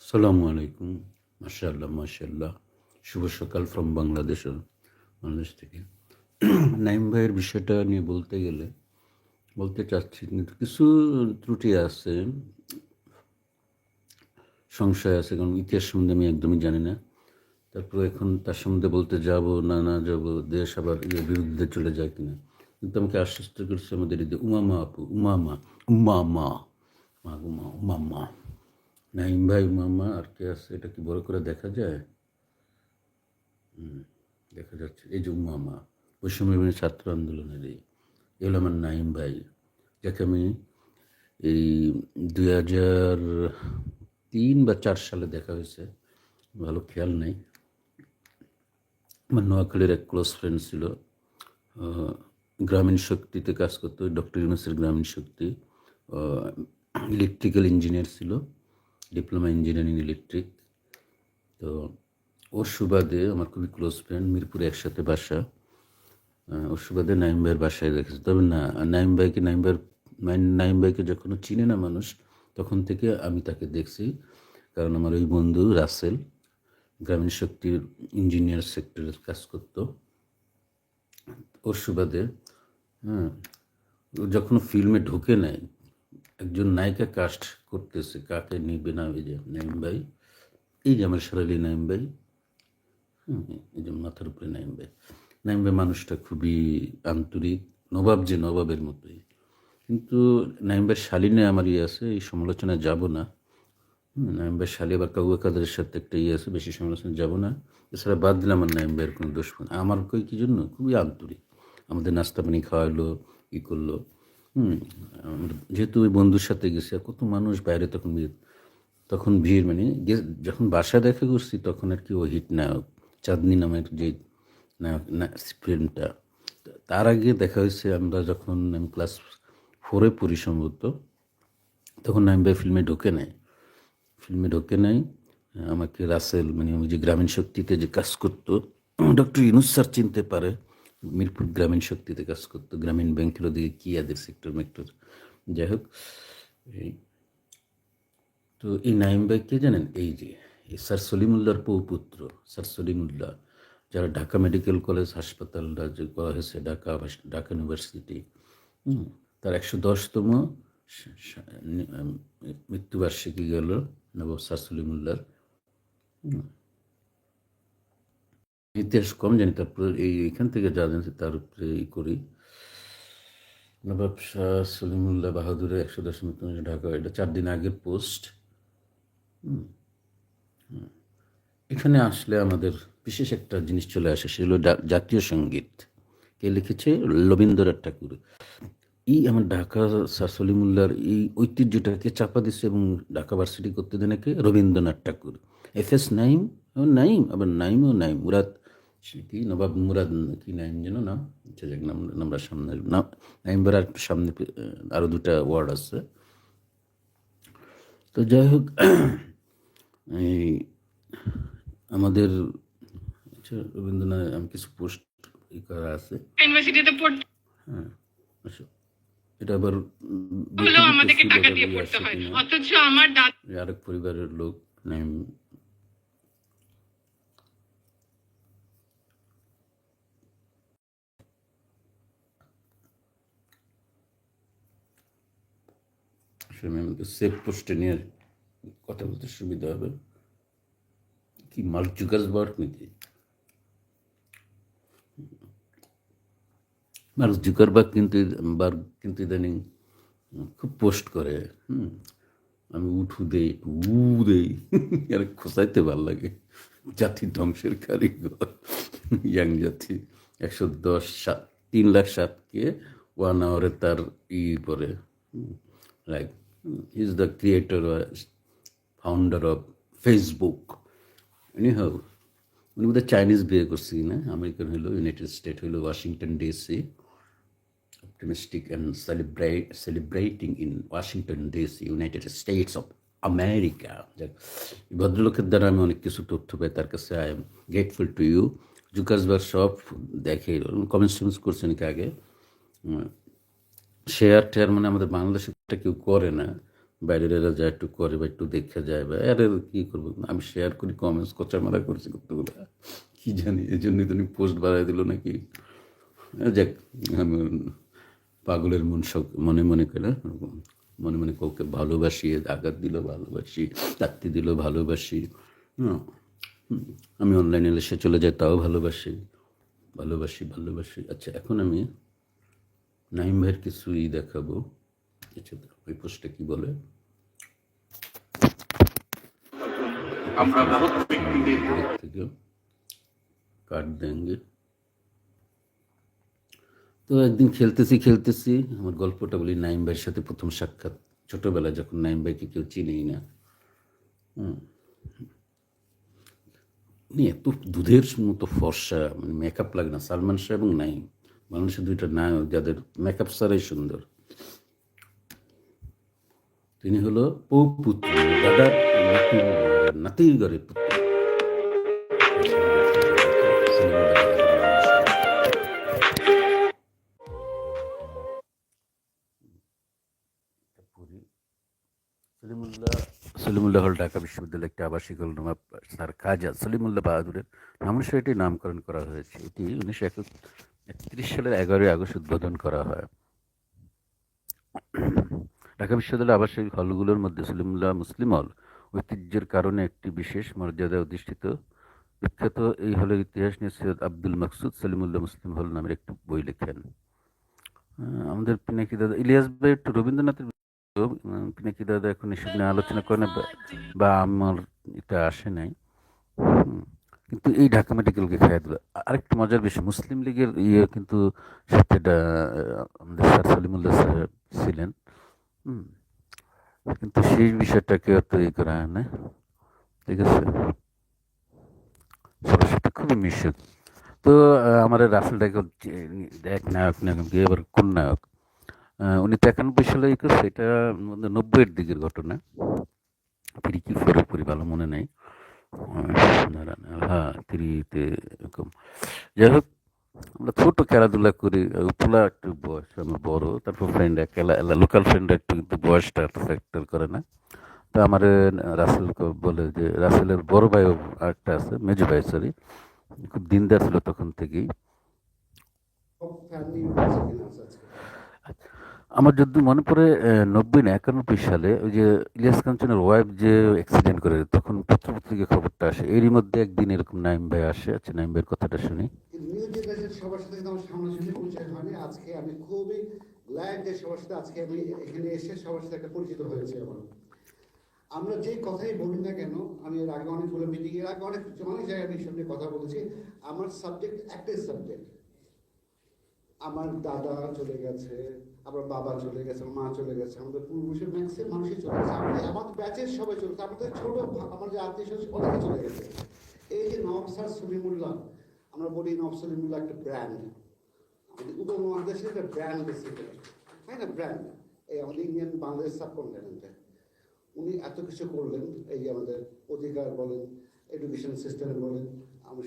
আসসালামু আলাইকুম। মাশাআল্লাহ, মাশাআল্লাহ। শুভ সকাল ফ্রম বাংলাদেশ থেকে। নাঈম ভাইয়ের বিষয়টা নিয়ে বলতে চাচ্ছি, কিন্তু কিছু ত্রুটি আছে, সংশয় আছে, কারণ ইতিহাস সম্বন্ধে আমি একদমই জানি না। তারপরে এখন তার সম্বন্ধে বলতে যাব না যাব, দেশ আবার বিরুদ্ধে চলে যায় কিনা। কিন্তু আমাকে আশ্বস্ত করছে আমাদের এই যে উমামা আপু, উমামা উমামা নাঈম ভাই, উমামা, আর কে আছে, এটা কি বড় করে দেখা যায়? দেখা যাচ্ছে এই যে উমামা, বৈষম্য ছাত্র আন্দোলনের এই হলো আমার নাঈম ভাই, যাকে আমি এই 2003 বা 4 সালে দেখা হয়েছে, ভালো খেয়াল নেই। আমার নোয়াখালীর এক ক্লোজ ফ্রেন্ড ছিল, গ্রামীণ শক্তিতে কাজ করতো, ডক্টর ইউনুসের গ্রামীণ শক্তি। ইলেকট্রিক্যাল ইঞ্জিনিয়ার ছিল, ডিপ্লোমা ইঞ্জিনিয়ারিং ইলেকট্রিক। তো ওর সুবাদে আমার খুবই ক্লোজ ফ্রেন্ড, মিরপুরে একসাথে বাসা। ওর সুবাদে নাঈম ভাইয়ের বাসায় দেখেছে। তবে না, নাঈম ভাইকে যখন চিনে না মানুষ, তখন থেকে আমি তাকে দেখছি। কারণ আমার ওই বন্ধু রাসেল গ্রামীণ শক্তির ইঞ্জিনিয়ার সেক্টরে কাজ করতো। ওর সুবাদে ও যখন ফিল্মে ঢুকে নেয়, একজন নায়িকা কাস্ট করতেছে, কাকে নিবে না, ওই যে নাঈম ভাই, এই যে আমার সারালি নাঈম ভাই, এই যে মাথার উপরে নাঈম ভাই। নাঈম ভাই মানুষটা খুবই আন্তরিক, নবাবের মতোই। কিন্তু নাঈম ভাই শালীনে আমার আছে, এই সমালোচনায় যাব না। নাঈম ভাই শালী আবার কাউয়া কাদের সাথে একটা আছে, বেশি সমালোচনায় যাব না। এছাড়া বাদ দিলাম, আমার নাঈম ভাইয়ের কোনো দোষ নেই। আমার কি জন্য খুবই আন্তরিক, আমাদের নাস্তা পানি খাওয়ালো, ই করলো। যেহেতু ওই বন্ধুর সাথে গেছি, আর কত মানুষ বাইরে, তখন ভিড়, মানে যখন বাসা দেখা করছি তখন আর কি ও হিট নায়ক চাঁদনি নামের যে ফিল্মটা, তার আগে দেখা হয়েছে আমরা যখন আমি ক্লাস 4-এ পড়ি সম্ভবত, তখন নাঈম ভাই ফিল্মে ঢোকে নাই। আমাকে রাসেল, মানে আমি যে গ্রামীণ শক্তিতে যে কাজ করতো, ডক্টর ইউনুস স্যার চিনতে পারে, মিরপুর গ্রামীণ শক্তিতে কাজ করতো, গ্রামীণ ব্যাংকের ওদিকে কি আদের সেক্টর মেক্টর, যাই হোক। তো এই নাঈম ভাই কে জানেন? এই যে স্যার সলিমুল্লাহর পৌপুত্র, স্যার সলিমুল্লাহ, যারা ঢাকা মেডিকেল কলেজ হাসপাতালটা যে করা হয়েছে, ঢাকা ইউনিভার্সিটি, তার 110তম মৃত্যুবার্ষিকী গেল নবাব স্যার সলিমুল্লাহর। ইতিহাস কম জানি, তারপরে এইখান থেকে যা জানছি তার উপরে করি। নবাব শাহ সলিমুল্লাহ বাহাদুরের 110 মৃত্যু ঢাকা, এটা 4 দিন আগের পোস্ট। এখানে আসলে আমাদের বিশেষ একটা জিনিস চলে আসে, সেগুলো জাতীয় সঙ্গীত কে লিখেছে? রবীন্দ্রনাথ ঠাকুর। এই আমার ঢাকা স্যার সলিমুল্লাহর এই ঐতিহ্যটাকে চাপা দিচ্ছে এবং ঢাকা ভার্সিটি করতে দেন একে রবীন্দ্রনাথ ঠাকুর। এফএস নাইম, আবার নাইম মুরাদ, কি নবাব মুরাদ, কি নাইম যেন নাম, নামটা সামনে নাইম আর সামনে আরও 2টা ওয়ার্ড আছে। তো যাই হোক, এই আমাদের রবীন্দ্রনাথ আমি কিছু পোস্ট করা আছে ইউনিভার্সিটিতে পড়তে। হ্যাঁ, এটা আবার আমাদেরকে টাকা দিয়ে পড়তে হয়, অথচ আমার আরেক পরিবারের লোক নাম সেফ পোস্টে নিয়ে কথা বলতে সুবিধা হবে। কি মার্ক জুকারবার্গ নাকি? মার্ক জুকারবার্গ কিন্তু ইদানিং খুব পোস্ট করে। আমি উঠু দেই, আর খোঁচাইতে ভাল লাগে। জাতি ধ্বংসের কারিগর, ইয়াং জাতি। 3,07,000 1 আওয়ারে তার করে, like is the creator, founder of Facebook. Anyhow, উনি বোধহয় চাইনিজ বিয়ে করছি না, আমেরিকান হইলো, ইউনাইটেড স্টেট হইলো Washington DC, optimistic and celebrating in Washington DC, United States of America. ভদ্রলোকের দ্বারা আমি অনেক কিছু তথ্য পাই, তার কাছে I am grateful to you. Zuckerberg সব দেখে, কমেন্টস করছে নাকি আগে, শেয়ার টেয়ার মানে আমাদের বাংলাদেশে এটা কেউ করে না, বাইরের এরা যা একটু করে বা একটু দেখে যায় বা এর কী করবো, আমি শেয়ার করি, কমেন্টস কচা মারা করছি কতগুলো, কী জানি এই জন্যই তো পোস্ট বাড়াই দিল নাকি। যাক, আমি পাগলের মন শখ মনে মনে করে মনে মনে কাউকে ভালোবাসি, আঘাত দিল ভালোবাসি, চাকরি দিল ভালোবাসি, হ্যাঁ, আমি অনলাইনে এসে চলে যাই তাও ভালোবাসি ভালোবাসি ভালোবাসি। আচ্ছা, এখন আমি নাইম ভাইয়ের কিছুই দেখাবো। আচ্ছা, ওই পোস্টটা কি বলে, আমরা থেকে কাট দেঙ্গে। তো একদিন খেলতেছি আমার গল্পটা বলি, নাইম ভাইয়ের সাথে প্রথম সাক্ষাৎ ছোটোবেলায়, যখন নাইম ভাইকে কেউ চিনেই না। উনি এত দুধের মতো ফর্সা, মানে মেকআপ লাগে না। সালমান শাহ এবং নাইম বাংলাদেশের দুইটা নায়ক যাদের মেকআপ ছাড়াই সুন্দর। তিনি হলো পৌপুত্র, দাদার নাতির ঘরের পুত্র। সলিমুল্লাহ হল ঢাকা বিশ্ববিদ্যালয় একটি আবাসিক হল। নবাব স্যার খাজা সলিমুল্লাহ বাহাদুরের নামানুসারে এটি নামকরণ করা হয়েছে। এটি 1931 সালের 11ই আগস্ট উদ্বোধন করা হয়। ঢাকা বিশ্ববিদ্যালয়ের আবাসিক হলগুলোর মধ্যে সলিমুল্লাহ মুসলিম হল ঐতিহ্যের কারণে একটি বিশেষ মর্যাদায় অধিষ্ঠিত। বিখ্যাত এই হলের ইতিহাস নিয়ে সৈয়দ আব্দুল মাকসুদ সলিমুল্লাহ মুসলিম হল নামের একটি বই লেখেন। আমাদের পিনাকি দাদা ইলিয়াস ভাই একটু রবীন্দ্রনাথের পিনাকি দাদা এখন এসব নিয়ে আলোচনা করে না, বা আমার এটা আসে নাই। কিন্তু এই ঢাকা মেডিকেলকে খাইয়ে দিল। আরেকটা মজার বিষয়, মুসলিম লীগের কিন্তু সাথে আমাদের স্যার সলিমুল্লাহ স্যার ছিলেন। কিন্তু সেই বিষয়টাকে অত করা হয় না, ঠিক আছে, সবার সাথে খুবই মিশুক। তো আমার রাসেলটাকে এক নায়ক নায়ক দিয়ে এবার কোন নায়ক, উনি তো 91 সালে করছে, এটা 90-এর দিকের ঘটনা। কি পুরি ভালো মনে নেই, হ্যাঁ তিরিতে এরকম। যাই হোক, আমরা ছোট খেলাধুলা করি, পোলা একটু বয়স আমার বড়, তারপর ফ্রেন্ড লোকাল ফ্রেন্ড একটু, কিন্তু বয়সটা এত ফ্যাক্টর করে না। তো আমার রাসেল বলে যে, রাসেলের বড় ভাই একটা আছে, মেজো ভাই সরি, খুব দিনদার ছিল তখন থেকেই। আমার যদি মনে পড়ে 90 না 91 সালে ওই যে ইলিয়াস কাঞ্চনের ওয়াইফ যে অ্যাক্সিডেন্ট করে, তখন পত্রপত্রিকা খবরটা আসে, এরই মধ্যে একদিন এরকম নাইম ভাই আসে। আচ্ছা, নাইম ভাইয়ের কথাটা শুনি। সবার সাথে আমার সামনাসামনি পরিচয় হয়নি, আজকে আমি খুবই গ্ল্যাড যে সবার সাথে আজকে আমি এখানে এসে সবার সাথে একটা পরিচিত হয়েছে আমার। আমরা যে কথাই বলি না কেন, আমি এর আগে অনেকগুলো মিটিং এর আগে অনেক জায়গায় আমি সঙ্গে কথা বলেছি, আমার সাবজেক্ট একটাই সাবজেক্ট। আমার দাদা চলে গেছে, আমার বাবা চলে গেছে, আমার মা চলে গেছে, আমাদের পূর্বপুরুষের ম্যাক্সিমাম মানুষই চলে গেছে, আমাদের ব্যাচের সবাই চলে গেছে, আমাদের ছোট আমার যে আত্মীয় স্বজন অনেকে চলে গেছে। এই যে নওয়াব স্যার সলিমুল্লাহ, আমরা বলি নওয়াব সলিমুল্লাহ একটা ব্র্যান্ড, আমাদের উপমহাদেশের একটা ব্র্যান্ড বেসিক্যালি, তাই না, ব্র্যান্ড। এই আমাদের ইন্ডিয়ান বাংলাদেশ সাবকন্টিনেন্টে উনি এত কিছু করলেন। এই যে আমাদের অধিকার বলেন, এডুকেশন সিস্টেম বলেন, আমার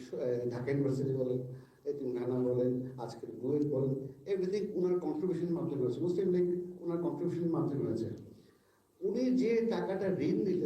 ঢাকা ইউনিভার্সিটি বলেন, এতিমখানা বলেন, আজকের বুয়েট বলেন, এভরিথিং ওনার কন্ট্রিবিউশনের মাধ্যমে হয়েছে। মুসলিম লীগ ওনার কন্ট্রিবিউশনের মাধ্যমে হয়েছে। উনি যে টাকাটা ঋণ দিলেন